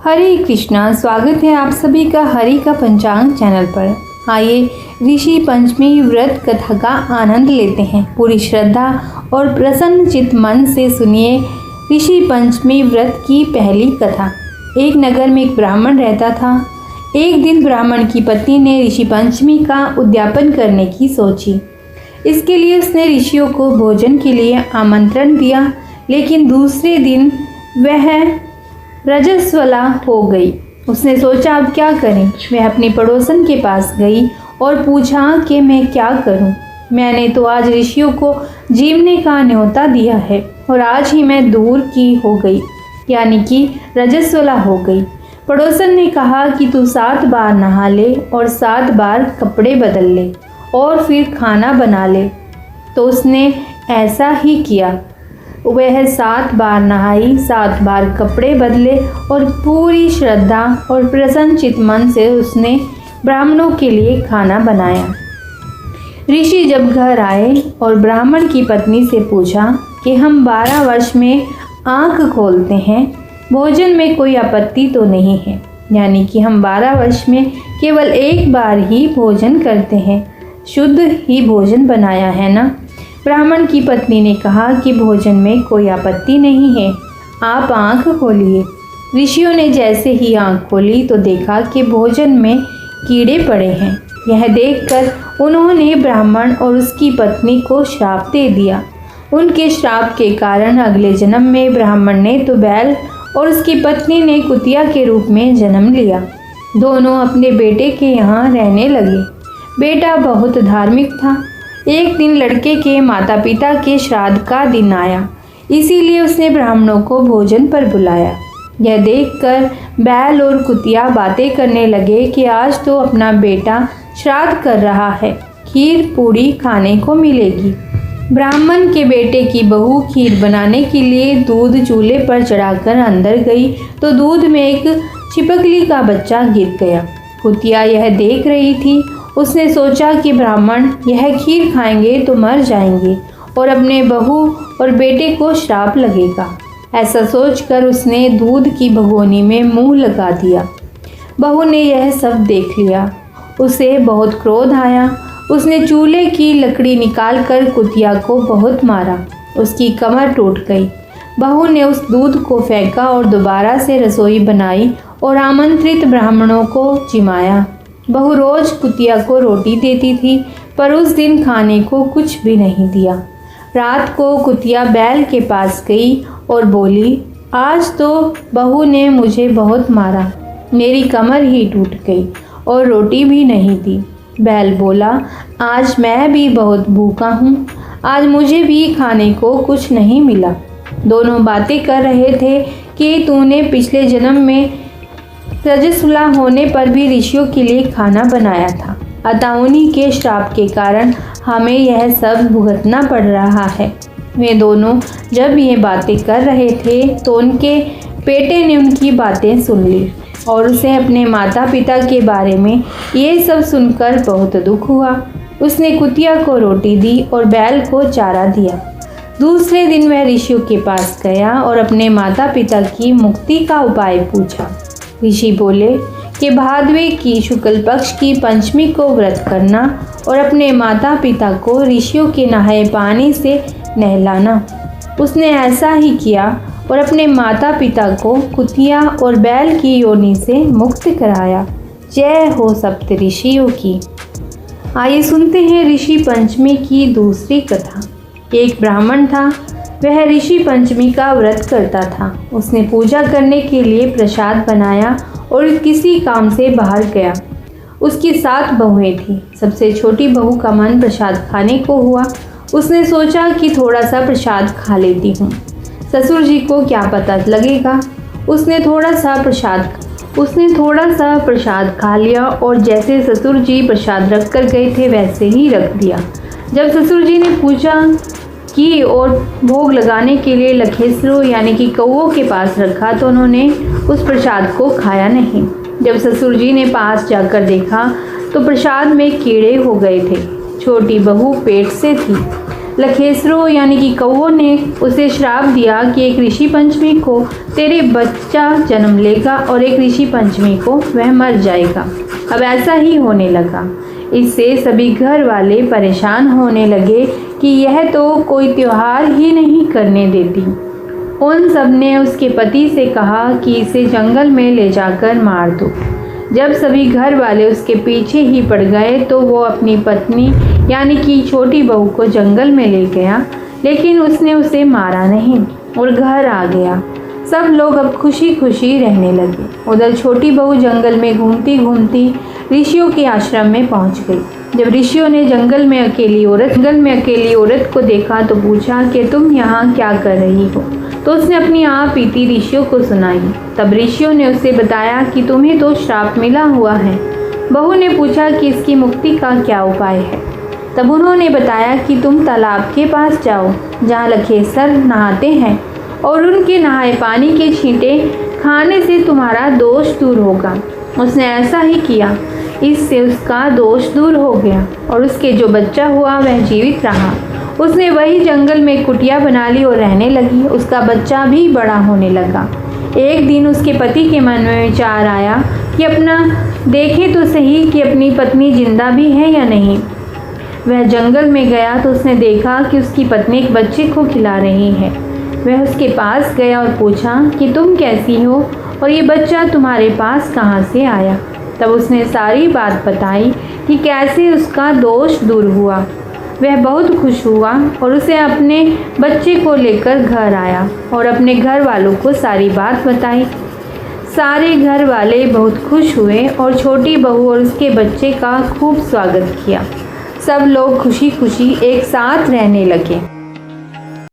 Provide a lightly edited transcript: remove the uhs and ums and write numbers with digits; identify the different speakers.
Speaker 1: हरे कृष्णा। स्वागत है आप सभी का हरि का पंचांग चैनल पर। आइए ऋषि पंचमी व्रत कथा का आनंद लेते हैं। पूरी श्रद्धा और प्रसन्न चित्त मन से सुनिए ऋषि पंचमी व्रत की पहली कथा। एक नगर में एक ब्राह्मण रहता था। एक दिन ब्राह्मण की पत्नी ने ऋषि पंचमी का उद्यापन करने की सोची। इसके लिए उसने ऋषियों को भोजन के लिए आमंत्रण दिया, लेकिन दूसरे दिन वह रजस्वला हो गई। उसने सोचा अब क्या करें। वह अपनी पड़ोसन के पास गई और पूछा कि मैं क्या करूं। मैंने तो आज ऋषियों को जीवने का न्योता दिया है और आज ही मैं दूर की हो गई, यानी कि रजस्वला हो गई। पड़ोसन ने कहा कि तू 7 बार नहा ले और 7 बार कपड़े बदल ले और फिर खाना बना ले। तो उसने ऐसा ही किया। वह 7 बार नहाई, 7 बार कपड़े बदले और पूरी श्रद्धा और प्रसन्न चित्त मन से उसने ब्राह्मणों के लिए खाना बनाया। ऋषि जब घर आए और ब्राह्मण की पत्नी से पूछा कि हम 12 वर्ष में आँख खोलते हैं, भोजन में कोई आपत्ति तो नहीं है, यानी कि हम 12 वर्ष में केवल एक बार ही भोजन करते हैं, शुद्ध ही भोजन बनाया है ना। ब्राह्मण की पत्नी ने कहा कि भोजन में कोई आपत्ति नहीं है, आप आँख खोलिए। ऋषियों ने जैसे ही आँख खोली तो देखा कि भोजन में कीड़े पड़े हैं। यह देखकर उन्होंने ब्राह्मण और उसकी पत्नी को श्राप दे दिया। उनके श्राप के कारण अगले जन्म में ब्राह्मण ने तो बैल और उसकी पत्नी ने कुतिया के रूप में जन्म लिया। दोनों अपने बेटे के यहाँ रहने लगे। बेटा बहुत धार्मिक था। एक दिन लड़के के माता पिता के श्राद्ध का दिन आया, इसीलिए उसने ब्राह्मणों को भोजन पर बुलाया। यह देखकर बैल और कुतिया बातें करने लगे कि आज तो अपना बेटा श्राद्ध कर रहा है, खीर पूड़ी खाने को मिलेगी। ब्राह्मण के बेटे की बहू खीर बनाने के लिए दूध चूल्हे पर चढ़ाकर अंदर गई तो दूध में एक छिपकली का बच्चा गिर गया। कुतिया यह देख रही थी। उसने सोचा कि ब्राह्मण यह खीर खाएंगे तो मर जाएंगे और अपने बहू और बेटे को श्राप लगेगा। ऐसा सोचकर उसने दूध की भगोनी में मुंह लगा दिया। बहू ने यह सब देख लिया। उसे बहुत क्रोध आया। उसने चूल्हे की लकड़ी निकालकर कुतिया को बहुत मारा। उसकी कमर टूट गई। बहू ने उस दूध को फेंका और दोबारा से रसोई बनाई और आमंत्रित ब्राह्मणों को जिमाया। बहू रोज कुतिया को रोटी देती थी, पर उस दिन खाने को कुछ भी नहीं दिया। रात को कुतिया बैल के पास गई और बोली, आज तो बहू ने मुझे बहुत मारा, मेरी कमर ही टूट गई और रोटी भी नहीं दी। बैल बोला, आज मैं भी बहुत भूखा हूँ, आज मुझे भी खाने को कुछ नहीं मिला। दोनों बातें कर रहे थे कि तूने पिछले जन्म में रजस्वला होने पर भी ऋषियों के लिए खाना बनाया था, अतः उन्हीं के श्राप के कारण हमें यह सब भुगतना पड़ रहा है। वे दोनों जब ये बातें कर रहे थे तो उनके बेटे ने उनकी बातें सुन ली और उसे अपने माता पिता के बारे में ये सब सुनकर बहुत दुख हुआ। उसने कुतिया को रोटी दी और बैल को चारा दिया। दूसरे दिन वह ऋषियों के पास गया और अपने माता पिता की मुक्ति का उपाय पूछा। ऋषि बोले कि भादवे की शुक्ल पक्ष की पंचमी को व्रत करना और अपने माता पिता को ऋषियों के नहाए पानी से नहलाना। उसने ऐसा ही किया और अपने माता पिता को कुतिया और बैल की योनि से मुक्त कराया। जय हो सप्त ऋषियों की। आइए सुनते हैं ऋषि पंचमी की दूसरी कथा। एक ब्राह्मण था। वह ऋषि पंचमी का व्रत करता था। उसने पूजा करने के लिए प्रसाद बनाया और किसी काम से बाहर गया। उसकी 7 बहुएं थीं। सबसे छोटी बहू का मन प्रसाद खाने को हुआ। उसने सोचा कि थोड़ा सा प्रसाद खा लेती हूँ, ससुर जी को क्या पता लगेगा। उसने थोड़ा सा प्रसाद खा लिया और जैसे ससुर जी प्रसाद रख कर गए थे वैसे ही रख दिया। जब ससुर जी ने पूछा कि और भोग लगाने के लिए लखेसरों यानी कि कौओं के पास रखा तो उन्होंने उस प्रसाद को खाया नहीं। जब ससुर जी ने पास जाकर देखा तो प्रसाद में कीड़े हो गए थे। छोटी बहू पेट से थी। लखेसरों यानी कि कौओं ने उसे श्राप दिया कि एक ऋषि पंचमी को तेरे बच्चा जन्म लेगा और एक ऋषि पंचमी को वह मर जाएगा। अब ऐसा ही होने लगा। इससे सभी घर वाले परेशान होने लगे कि यह तो कोई त्योहार ही नहीं करने देती। उन सब ने उसके पति से कहा कि इसे जंगल में ले जाकर मार दो। जब सभी घर वाले उसके पीछे ही पड़ गए तो वो अपनी पत्नी यानी कि छोटी बहू को जंगल में ले गया, लेकिन उसने उसे मारा नहीं और घर आ गया। सब लोग अब खुशी खुशी रहने लगे। उधर छोटी बहू जंगल में घूमती घूमती ऋषियों के आश्रम में पहुंच गई। जब ऋषियों ने जंगल में अकेली औरत को देखा तो पूछा कि तुम यहाँ क्या कर रही हो। तो उसने अपनी आप बीती ऋषियों को सुनाई। तब ऋषियों ने उसे बताया कि तुम्हें तो श्राप मिला हुआ है। बहू ने पूछा कि इसकी मुक्ति का क्या उपाय है। तब उन्होंने बताया कि तुम तालाब के पास जाओ जहाँ लखेसर नहाते हैं और उनके नहाए पानी के छींटे खाने से तुम्हारा दोष दूर होगा। उसने ऐसा ही किया, इससे उसका दोष दूर हो गया और उसके जो बच्चा हुआ वह जीवित रहा। उसने वही जंगल में कुटिया बना ली और रहने लगी। उसका बच्चा भी बड़ा होने लगा। एक दिन उसके पति के मन में विचार आया कि अपना देखे तो सही कि अपनी पत्नी जिंदा भी है या नहीं। वह जंगल में गया तो उसने देखा कि उसकी पत्नी एक बच्चे को खिला रही है। वह उसके पास गया और पूछा कि तुम कैसी हो और ये बच्चा तुम्हारे पास कहाँ से आया। तब उसने सारी बात बताई कि कैसे उसका दोष दूर हुआ। वह बहुत खुश हुआ और उसे अपने बच्चे को लेकर घर आया और अपने घर वालों को सारी बात बताई। सारे घर वाले बहुत खुश हुए और छोटी बहू और उसके बच्चे का खूब स्वागत किया। सब लोग खुशी खुशी एक साथ रहने लगे।